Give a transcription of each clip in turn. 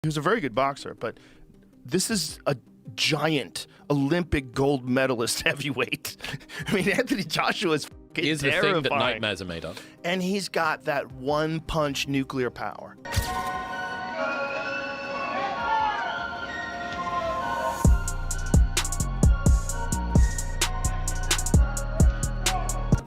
He was a very good boxer, but this is a giant Olympic gold medalist heavyweight. I mean, Anthony Joshua is fucking Here's the terrifying. thing that nightmares are made of. And he's got that one-punch nuclear power.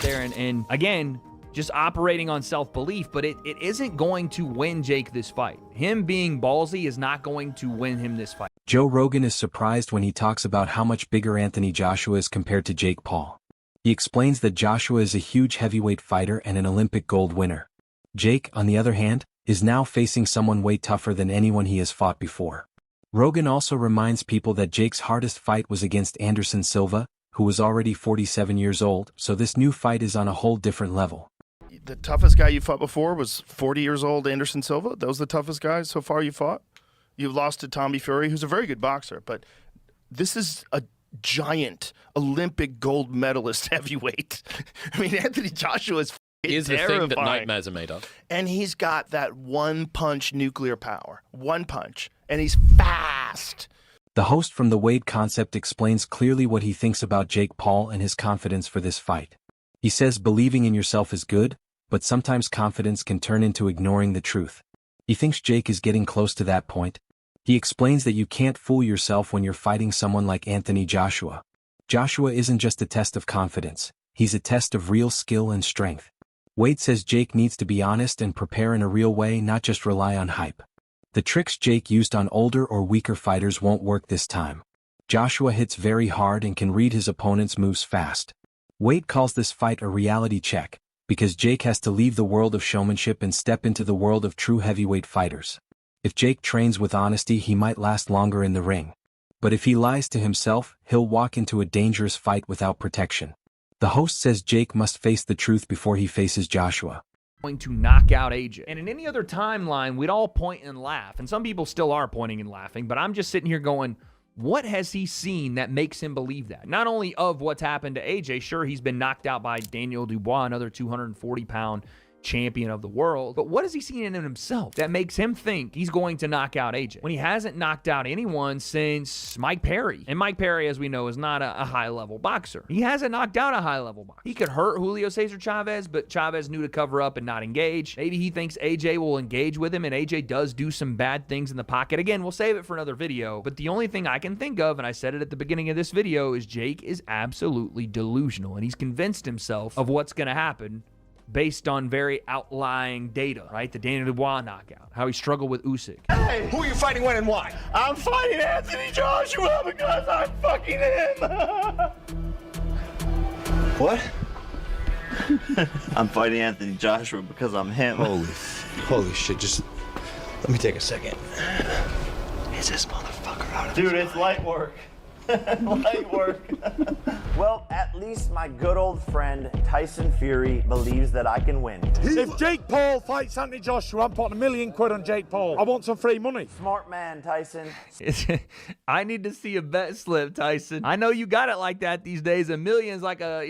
There and again, just operating on self-belief, but it isn't going to win Jake this fight. Him being ballsy is not going to win him this fight. Joe Rogan is surprised when he talks about how much bigger Anthony Joshua is compared to Jake Paul. He explains that Joshua is a huge heavyweight fighter and an Olympic gold winner. Jake, on the other hand, is now facing someone way tougher than anyone he has fought before. Rogan also reminds people that Jake's hardest fight was against Anderson Silva, who was already 47 years old, so this new fight is on a whole different level. The toughest guy you fought before was 40 years old Anderson Silva? That was the toughest guy so far you fought? You lost to Tommy Fury, who's a very good boxer, but this is a giant Olympic gold medalist heavyweight. I mean, Anthony Joshua is Here's the terrifying. thing that nightmares are made of. And he's got that one-punch nuclear power. One punch. And he's fast. The host from the Wade Concept explains clearly what he thinks about Jake Paul and his confidence for this fight. He says believing in yourself is good, but sometimes confidence can turn into ignoring the truth. He thinks Jake is getting close to that point. He explains that you can't fool yourself when you're fighting someone like Anthony Joshua. Joshua isn't just a test of confidence, he's a test of real skill and strength. Wade says Jake needs to be honest and prepare in a real way, not just rely on hype. The tricks Jake used on older or weaker fighters won't work this time. Joshua hits very hard and can read his opponent's moves fast. Wade calls this fight a reality check, because Jake has to leave the world of showmanship and step into the world of true heavyweight fighters. If Jake trains with honesty, he might last longer in the ring. But if he lies to himself, he'll walk into a dangerous fight without protection. The host says Jake must face the truth before he faces Joshua. Going to knock out AJ. And in any other timeline, we'd all point and laugh. And some people still are pointing and laughing, but I'm just sitting here going, what has he seen that makes him believe that? Not only of what's happened to AJ, sure, he's been knocked out by Daniel Dubois, another 240-pound champion of the world, but what has he seen in himself that makes him think he's going to knock out AJ when he hasn't knocked out anyone since Mike Perry? And Mike Perry, as we know, is not a high-level boxer. He hasn't knocked out a high-level boxer. He could hurt Julio Cesar Chavez, but Chavez knew to cover up and not engage. Maybe he thinks AJ will engage with him, and AJ does do some bad things in the pocket. Again, we'll save it for another video, but the only thing I can think of, and I said it at the beginning of this video, is Jake is absolutely delusional, and he's convinced himself of what's going to happen based on very outlying data, right? The Daniel Dubois knockout, how he struggled with Usyk. Hey, who are you fighting, when, and why? I'm fighting Anthony Joshua because I'm fucking him. What? I'm fighting Anthony Joshua because I'm him. Holy shit, just let me take a second. Is this motherfucker out of Dude, it's light work. Light work. Well, at least my good old friend Tyson Fury believes that I can win. If Jake Paul fights Anthony Joshua, I'm putting £1 million on Jake Paul. I want some free money. Smart man, Tyson. I need to see a bet slip, Tyson. I know you got it like that these days. $1 million's like a,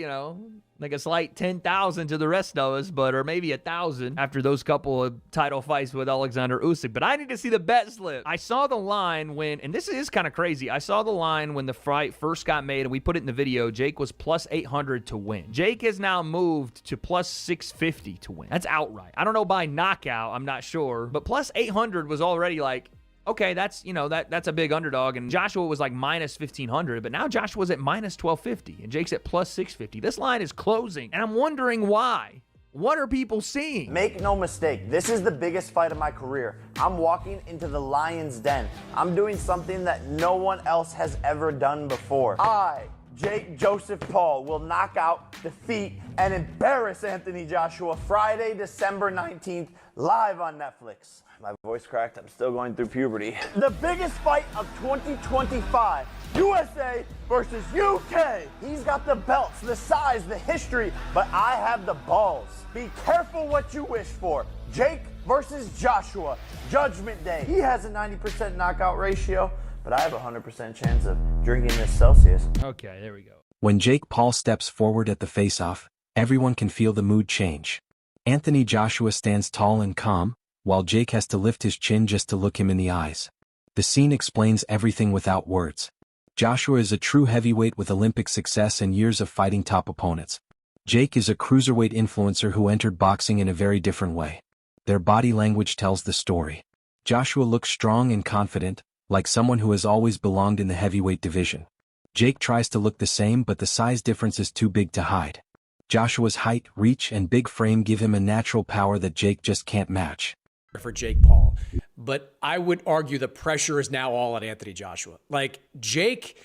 like a slight 10,000 to the rest of us, or maybe 1,000 after those couple of title fights with Alexander Usyk. But I need to see the bet slip. I saw the line when, and this is kind of crazy, I saw the line when the fight first got made, and we put it in the video. Jake was plus 800 to win. Jake has now moved to plus 650 to win. That's outright. I don't know by knockout, I'm not sure, but plus 800 was already like, okay, that's, that's a big underdog, and Joshua was like minus 1,500, but now Joshua's at minus 1,250, and Jake's at plus 650. This line is closing, and I'm wondering why. What are people seeing? Make no mistake, this is the biggest fight of my career. I'm walking into the lion's den. I'm doing something that no one else has ever done before. I, Jake Joseph Paul, will knock out, defeat, and embarrass Anthony Joshua Friday, December 19th, live on Netflix. My voice cracked, I'm still going through puberty. The biggest fight of 2025, USA versus UK. He's got the belts, the size, the history, but I have the balls. Be careful what you wish for. Jake versus Joshua, Judgment Day. He has a 90% knockout ratio, but I have a 100% chance of drinking this Celsius. Okay, there we go. When Jake Paul steps forward at the face-off, everyone can feel the mood change. Anthony Joshua stands tall and calm, while Jake has to lift his chin just to look him in the eyes. The scene explains everything without words. Joshua is a true heavyweight with Olympic success and years of fighting top opponents. Jake is a cruiserweight influencer who entered boxing in a very different way. Their body language tells the story. Joshua looks strong and confident, like someone who has always belonged in the heavyweight division. Jake tries to look the same, but the size difference is too big to hide. Joshua's height, reach, and big frame give him a natural power that Jake just can't match. For Jake Paul. But I would argue the pressure is now all on Anthony Joshua. Like, Jake,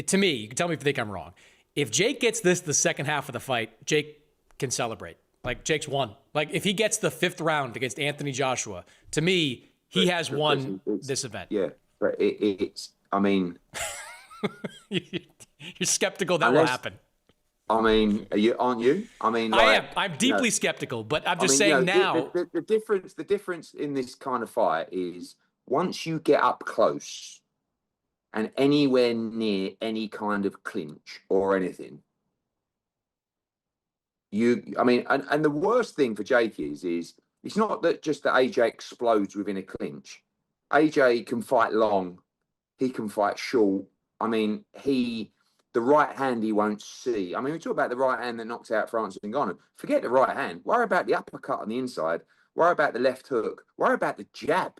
to me, you can tell me if you think I'm wrong. If Jake gets this the second half of the fight, Jake can celebrate. Like, Jake's won. Like, if he gets the 5th round against Anthony Joshua, to me, he has won this event. Yeah, but it's, I mean... You're skeptical that will happen. I mean, aren't you? I mean, like, I am. I'm deeply skeptical, but I'm just saying now. The difference in this kind of fight is once you get up close and anywhere near any kind of clinch or anything, and the worst thing for Jake is it's not that just that AJ explodes within a clinch. AJ can fight long, he can fight short. I mean, the right hand he won't see. I mean, we talk about the right hand that knocks out Francis Ngannou. Forget the right hand. Worry about the uppercut on the inside. Worry about the left hook. Worry about the jab.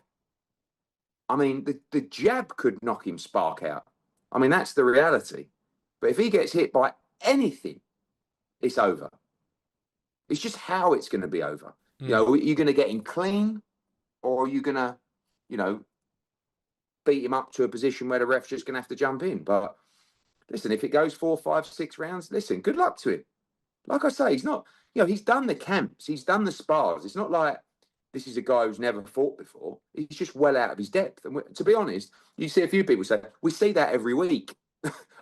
I mean, the jab could knock him spark out. I mean, that's the reality. But if he gets hit by anything, it's over. It's just how it's going to be over. You know, you're going to get him clean, or you're going to, beat him up to a position where the ref's just going to have to jump in. But listen, if it goes 4, 5, 6 rounds, listen, good luck to him. Like I say, he's not, he's done the camps, he's done the spars. It's not like this is a guy who's never fought before. He's just well out of his depth. And to be honest, you see a few people say, we see that every week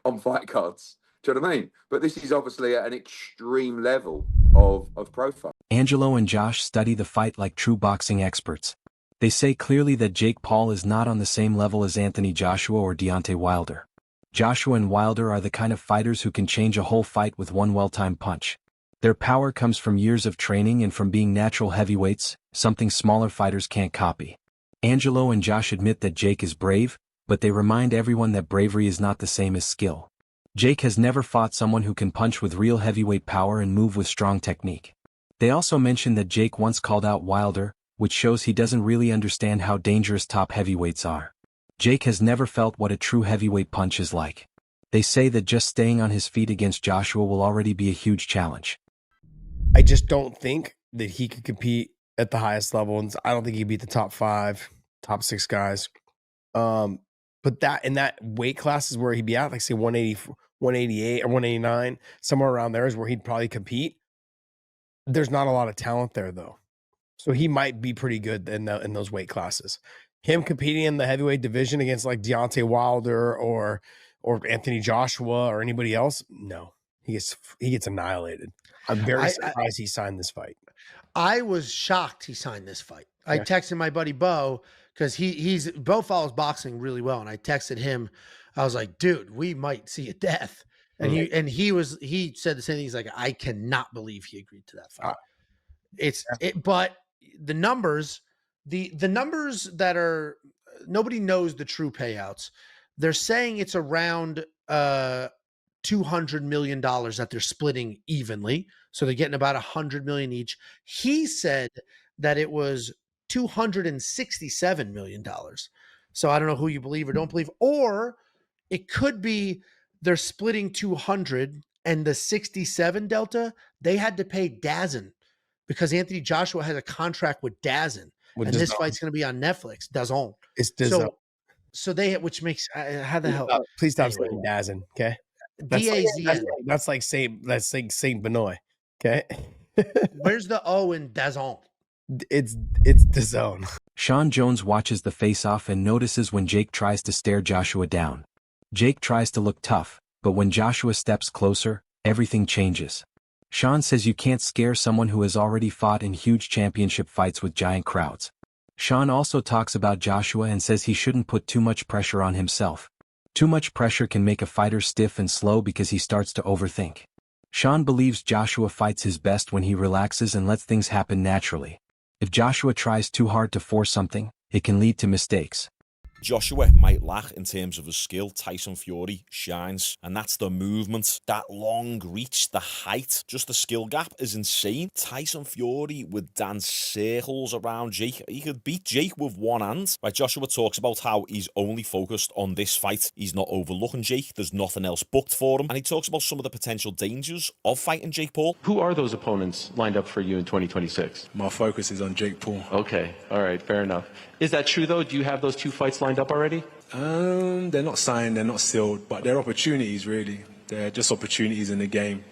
on fight cards. Do you know what I mean? But this is obviously at an extreme level of profile. Angelo and Josh study the fight like true boxing experts. They say clearly that Jake Paul is not on the same level as Anthony Joshua or Deontay Wilder. Joshua and Wilder are the kind of fighters who can change a whole fight with one well-timed punch. Their power comes from years of training and from being natural heavyweights, something smaller fighters can't copy. Angelo and Josh admit that Jake is brave, but they remind everyone that bravery is not the same as skill. Jake has never fought someone who can punch with real heavyweight power and move with strong technique. They also mention that Jake once called out Wilder, which shows he doesn't really understand how dangerous top heavyweights are. Jake has never felt what a true heavyweight punch is like. They say that just staying on his feet against Joshua will already be a huge challenge. I just don't think that he could compete at the highest level. And I don't think he'd beat the top 5, top 6 guys. But that in that weight class is where he'd be at, like say 180, 188 or 189, somewhere around there is where he'd probably compete. There's not a lot of talent there though. So he might be pretty good in those weight classes. Him competing in the heavyweight division against like Deontay Wilder or Anthony Joshua or anybody else, no. He gets annihilated. I'm very surprised he signed this fight. I was shocked he signed this fight. I texted my buddy Bo because Bo follows boxing really well, and I texted him. I was like, dude, we might see a death. And he said the same thing. He's like, I cannot believe he agreed to that fight. But the numbers, the numbers that are, nobody knows the true payouts. They're saying it's around $200 million that they're splitting evenly. So they're getting about $100 million each. He said that it was $267 million. So I don't know who you believe or don't believe, or it could be they're splitting 200 and the 67 delta, they had to pay DAZN because Anthony Joshua has a contract with DAZN. And this fight's going to be on Netflix. DAZN. It's DAZN. So they, which makes, how the hell? Please stop saying DAZN, okay? DAZN. That's like Saint Benoit, okay? Where's the O in DAZN? It's DAZN. Sean Jones watches the face-off and notices when Jake tries to stare Joshua down. Jake tries to look tough, but when Joshua steps closer, everything changes. Sean says you can't scare someone who has already fought in huge championship fights with giant crowds. Sean also talks about Joshua and says he shouldn't put too much pressure on himself. Too much pressure can make a fighter stiff and slow because he starts to overthink. Sean believes Joshua fights his best when he relaxes and lets things happen naturally. If Joshua tries too hard to force something, it can lead to mistakes. Joshua might lack in terms of his skill. Tyson Fury shines, and that's the movement, that long reach, the height, just the skill gap is insane. Tyson Fury would dance circles around Jake. He could beat Jake with one hand. Right, Joshua talks about how he's only focused on this fight. He's not overlooking Jake. There's nothing else booked for him. And he talks about some of the potential dangers of fighting Jake Paul. Who are those opponents lined up for you in 2026? My focus is on Jake Paul. Okay, all right, fair enough. Is that true, though? Do you have those two fights lined up already? They're not signed, they're not sealed, but they're opportunities, really. They're just opportunities in the game.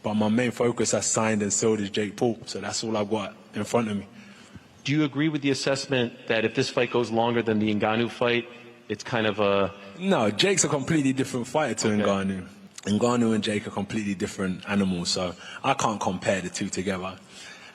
But my main focus as signed and sealed is Jake Paul, so that's all I've got in front of me. Do you agree with the assessment that if this fight goes longer than the Ngannou fight, it's kind of a... No, Jake's a completely different fighter to Ngannou. Ngannou and Jake are completely different animals, so I can't compare the two together.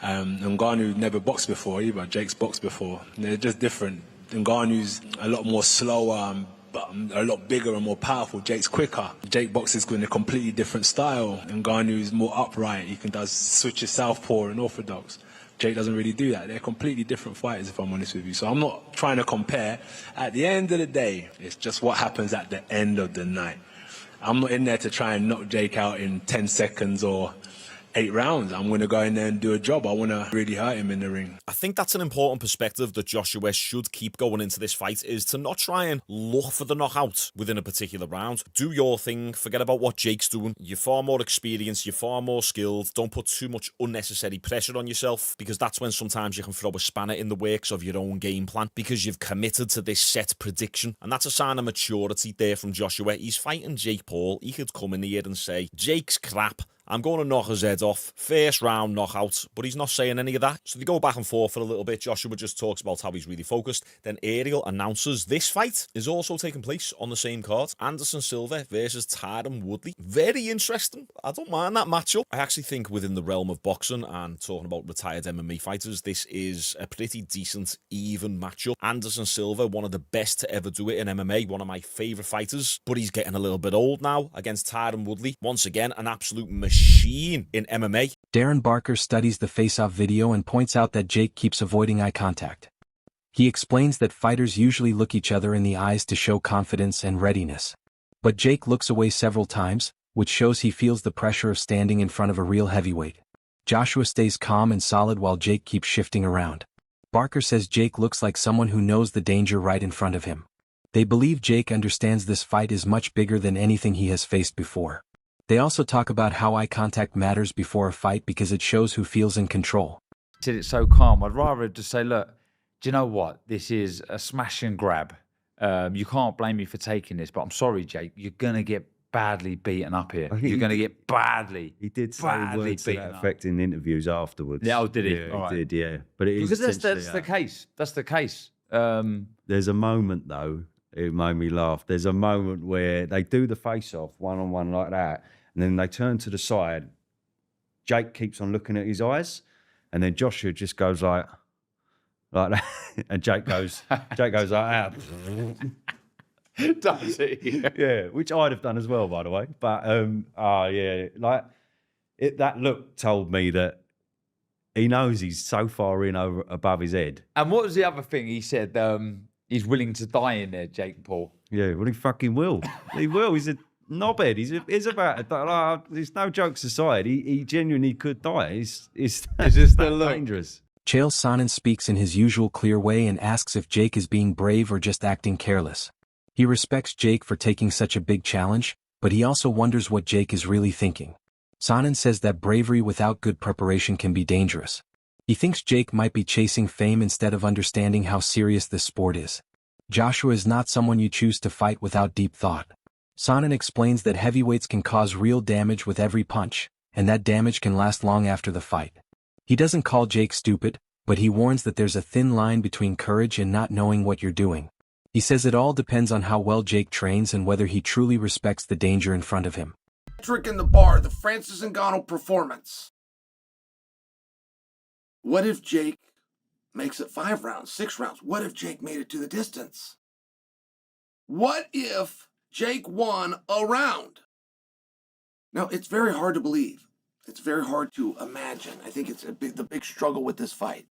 Ngannou never boxed before either. Jake's boxed before. They're just different. Ngannou's a lot more slower, but a lot bigger and more powerful. Jake's quicker. Jake boxes in a completely different style. Ngannou's more upright. He can switch his southpaw and orthodox. Jake doesn't really do that. They're completely different fighters, if I'm honest with you. So I'm not trying to compare. At the end of the day, it's just what happens at the end of the night. I'm not in there to try and knock Jake out in 10 seconds or 8 rounds. I'm going to go in there and do a job. I want to really hurt him in the ring. I think that's an important perspective that Joshua should keep going into this fight, is to not try and look for the knockout within a particular round. Do your thing. Forget about what Jake's doing. You're far more experienced. You're far more skilled. Don't put too much unnecessary pressure on yourself, because that's when sometimes you can throw a spanner in the works of your own game plan, because you've committed to this set prediction. And that's a sign of maturity there from Joshua. He's fighting Jake Paul. He could come in here and say, Jake's crap. I'm going to knock his head off. First round knockout. But he's not saying any of that. So they go back and forth for a little bit. Joshua just talks about how he's really focused. Then Ariel announces this fight is also taking place on the same card. Anderson Silva versus Tyron Woodley. Very interesting. I don't mind that matchup. I actually think within the realm of boxing and talking about retired MMA fighters, this is a pretty decent, even matchup. Anderson Silva, one of the best to ever do it in MMA. One of my favourite fighters. But he's getting a little bit old now against Tyron Woodley. Once again, an absolute machine in MMA. Darren Barker studies the face-off video and points out that Jake keeps avoiding eye contact. He explains that fighters usually look each other in the eyes to show confidence and readiness. But Jake looks away several times, which shows he feels the pressure of standing in front of a real heavyweight. Joshua stays calm and solid while Jake keeps shifting around. Barker says Jake looks like someone who knows the danger right in front of him. They believe Jake understands this fight is much bigger than anything he has faced before. They also talk about how eye contact matters before a fight because it shows who feels in control. Said it so calm. I'd rather just say, look, do you know what? This is a smash and grab. You can't blame me for taking this, but I'm sorry, Jake. You're going to get badly beaten up here. You're going to get badly. He did say words to that effect in interviews afterwards. Yeah, did he? Yeah, he did, yeah. But it is because that's the case. That's the case. There's a moment, though, it made me laugh. There's a moment where they do the face-off one-on-one like that, and then they turn to the side. Jake keeps on looking at his eyes, and then Joshua just goes like that, and Jake goes like that. Does he? Yeah, which I'd have done as well, by the way. But yeah, like that look told me that he knows he's so far in above his head. And what was the other thing he said? He's willing to die in there, Jake Paul. Yeah, well, he fucking will. He will. He's a knobhead. He's about to die. There's no jokes aside. He genuinely could die. It's just dangerous. Chael Sonnen speaks in his usual clear way and asks if Jake is being brave or just acting careless. He respects Jake for taking such a big challenge, but he also wonders what Jake is really thinking. Sonnen says that bravery without good preparation can be dangerous. He thinks Jake might be chasing fame instead of understanding how serious this sport is. Joshua is not someone you choose to fight without deep thought. Sonnen explains that heavyweights can cause real damage with every punch, and that damage can last long after the fight. He doesn't call Jake stupid, but he warns that there's a thin line between courage and not knowing what you're doing. He says it all depends on how well Jake trains and whether he truly respects the danger in front of him. Trick in the bar, the Francis Ngannou performance. What if Jake makes it 5 rounds, 6 rounds? What if Jake made it to the distance? What if Jake won a round? Now, it's very hard to believe. It's very hard to imagine. I think it's the big struggle with this fight.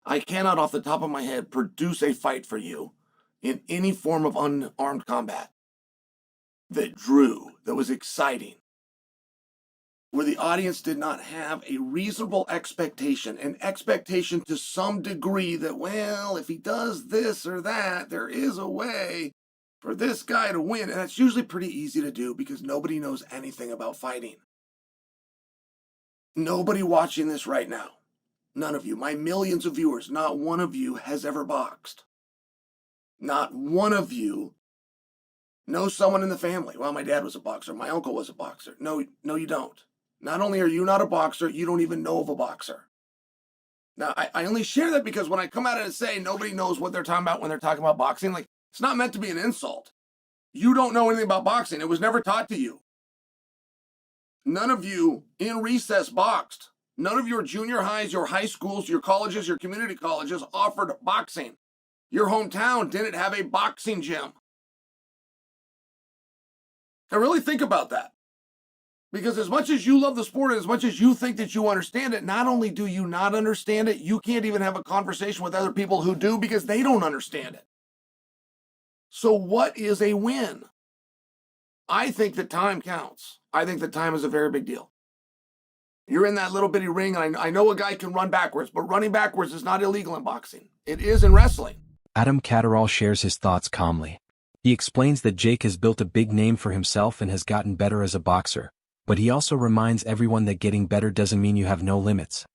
I cannot, off the top of my head, produce a fight for you in any form of unarmed combat that drew, that was exciting, where the audience did not have a reasonable expectation, an expectation to some degree that, well, if he does this or that, there is a way for this guy to win. And that's usually pretty easy to do because nobody knows anything about fighting. Nobody watching this right now, none of you, my millions of viewers, not one of you has ever boxed. Not one of you knows someone in the family. Well, my dad was a boxer. My uncle was a boxer. No, you don't. Not only are you not a boxer, you don't even know of a boxer. Now, I only share that because when I come out and say nobody knows what they're talking about when they're talking about boxing, like, it's not meant to be an insult. You don't know anything about boxing. It was never taught to you. None of you in recess boxed. None of your junior highs, your high schools, your colleges, your community colleges offered boxing. Your hometown didn't have a boxing gym. Now really think about that. Because as much as you love the sport and as much as you think that you understand it, not only do you not understand it, you can't even have a conversation with other people who do because they don't understand it. So what is a win? I think that time counts. I think that time is a very big deal. You're in that little bitty ring, and I know a guy can run backwards, but running backwards is not illegal in boxing. It is in wrestling. Adam Catterall shares his thoughts calmly. He explains that Jake has built a big name for himself and has gotten better as a boxer, but he also reminds everyone that getting better doesn't mean you have no limits.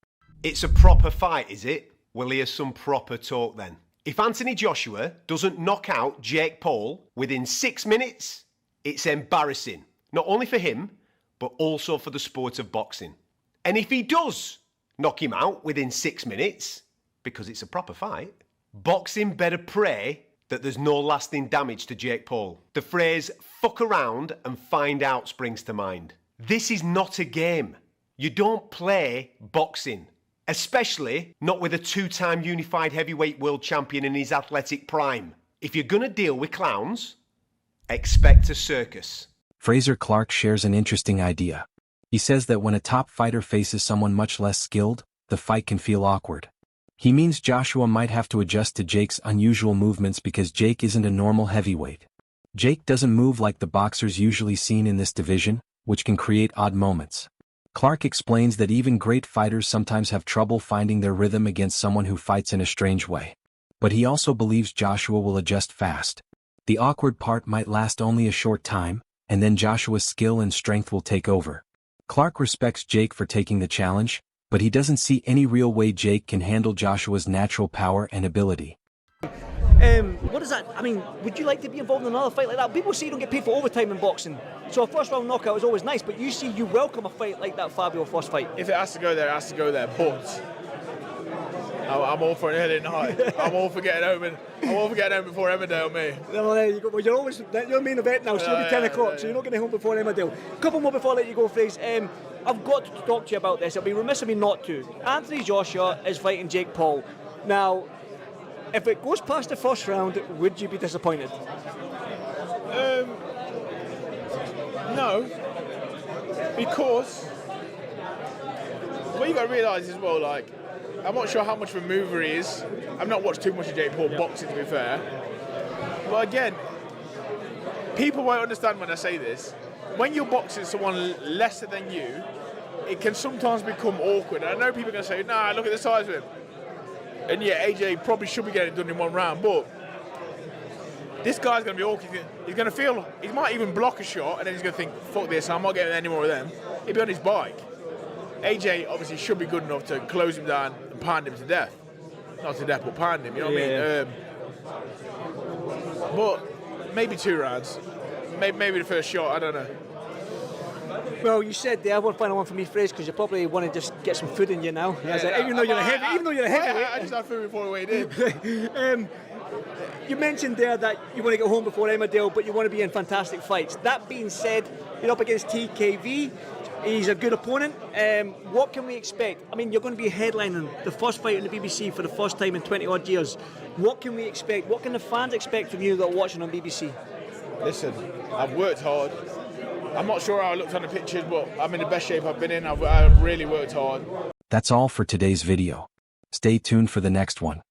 It's a proper fight, is it? We'll hear some proper talk then. If Anthony Joshua doesn't knock out Jake Paul within 6 minutes, it's embarrassing. Not only for him, but also for the sport of boxing. And if he does knock him out within 6 minutes, because it's a proper fight, boxing better pray that there's no lasting damage to Jake Paul. The phrase, fuck around and find out, springs to mind. This is not a game. You don't play boxing, especially not with a 2-time unified heavyweight world champion in his athletic prime. If you're gonna deal with clowns, expect a circus. Fraser Clark shares an interesting idea. He says that when a top fighter faces someone much less skilled, the fight can feel awkward. He means Joshua might have to adjust to Jake's unusual movements because Jake isn't a normal heavyweight. Jake doesn't move like the boxers usually seen in this division, which can create odd moments. Clark explains that even great fighters sometimes have trouble finding their rhythm against someone who fights in a strange way. But he also believes Joshua will adjust fast. The awkward part might last only a short time, and then Joshua's skill and strength will take over. Clark respects Jake for taking the challenge, but he doesn't see any real way Jake can handle Joshua's natural power and ability. What is that? I mean, would you like to be involved in another fight like that? People say you don't get paid for overtime in boxing. So a first round knockout is always nice, but you welcome a fight like that Fabio first fight. If it has to go there, it has to go there. But I'm all for an early night. I'm all for getting home before Emmerdale, me. Well, there you go. Well, you're main event now, so you'll be 10 o'clock, so you're not getting home before Emmerdale. A couple more before I let you go, Fraser. I've got to talk to you about this. It'll be remiss of me not to. Anthony Joshua is fighting Jake Paul. Now, if it goes past the first round, would you be disappointed? No, because what you got to realise as well, like, I'm not sure how much of a mover he is. I've not watched too much of Jake Paul boxing, to be fair. But again, people won't understand when I say this. When you're boxing someone lesser than you, it can sometimes become awkward. And I know people are going to say, nah, look at the size of him. And yeah, AJ probably should be getting it done in one round, but this guy's going to be awkward. He's going to feel, he might even block a shot, and then he's going to think, fuck this, I'm not getting any more of them. He'll be on his bike. AJ obviously should be good enough to close him down and pound him to death. Not to death, but pound him, you know what I mean? But maybe 2 rounds. Maybe the first shot, I don't know. Well, you said there, one final one for me, Fraser, because you probably want to just get some food in you now. Even though you're a heavyweight. I just had food before I weighed in. You mentioned there that you want to get home before Emmerdale, but you want to be in fantastic fights. That being said, you're up against TKV. He's a good opponent. What can we expect? I mean, you're going to be headlining the first fight on the BBC for the first time in 20-odd years. What can we expect? What can the fans expect from you that are watching on BBC? Listen, I've worked hard. I'm not sure how I looked on the pictures, but I'm in the best shape I've been in. I've really worked hard. That's all for today's video. Stay tuned for the next one.